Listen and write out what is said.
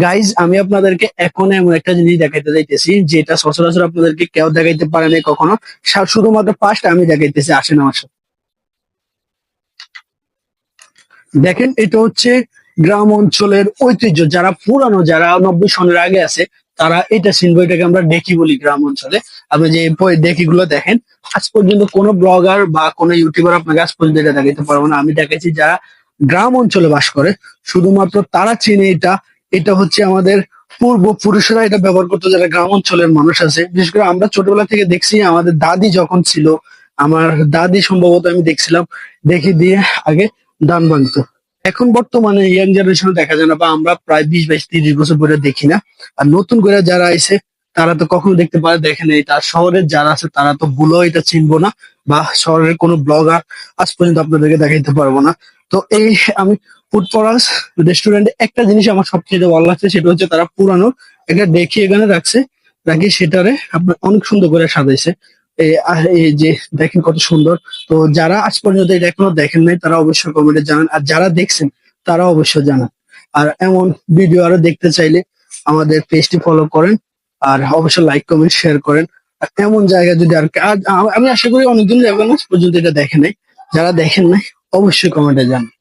Guys, আমি আপনাদেরকে এখন এমন একটা জিনিস দেখাইতে যাইতেছি যেটা সচরাচর আপনাদেরকে কেউ দেখাইতে পারে নাই কখনো। শুধুমাত্র ফার্স্ট আমি দেখাইতেছি, আসেন আমার সাথে। দেখেন, এটা হচ্ছে গ্রাম অঞ্চলের ঐতিহ্য। যারা পুরানো, যারা 90 সনের আগে আছে, তারা এটা চিনবো। এটাকে আমরা ডেকি বলি গ্রাম অঞ্চলে। আপনি যে ডেকি গুলো দেখেন, আজ পর্যন্ত কোনো ব্লগার বা কোনো ইউটিউবার আপনাকে আজ পর্যন্ত এটা দেখাইতে পারবো না। আমি দেখাইছি যারা গ্রাম অঞ্চলে বাস করে, শুধুমাত্র তারা চিনে এটা। এটা হচ্ছে আমাদের পূর্বপুরুষেরা এটা ব্যবহার করতো, যারা গ্রাম অঞ্চলের মানুষ আছে। বিশেষ করে আমরা ছোটবেলা থেকে দেখছি, আমাদের দাদি যখন ছিল, আমার দাদি সম্ভবত আমি দেখছিলাম, দেখি দিয়ে আগে ধান ভাঙতো। এখন বর্তমানে ইয়াং জেনারেশন দেখা যায় না, বা আমরা প্রায় 20, 22, 30 বছর ধরে দেখি না। আর নতুন করে যারা আইছে, তারা তো কখনো দেখতে পারে দেখেন। এটা শহরের যারা আছে তারা তো ভুলেও এটা চিনবো না, বা শহরের কোনো ব্লগার আজ পর্যন্ত আপনাদেরকে দেখাইতে পারবো না। তো এই আমি ফুড পরাস রেস্টুরেন্টে একটা জিনিস আমার সবচেয়ে ভালো লাগছে, সেটা হচ্ছে তারা পুরানো একটা দেখি এখানে রাখছে, রাখি সেটারে আপনার অনেক সুন্দর করে সাজাইছে। এই যে দেখেন কত সুন্দর। তো যারা আজ পর্যন্ত এটা এখনো দেখেন নাই, তারা অবশ্যই কমেন্টে জানান, আর যারা দেখছেন তারা অবশ্যই জানান। আর এমন ভিডিও আরো দেখতে চাইলে আমাদের পেজটি ফলো করেন, আর অবশ্যই লাইক কমেন্ট শেয়ার করেন। আর এমন জায়গা যদি আমি আশা করি অনেকদিন যাবেন আজ পর্যন্ত এটা দেখেন নাই, যারা দেখেন নাই অবশ্যই কমেন্টে জানান।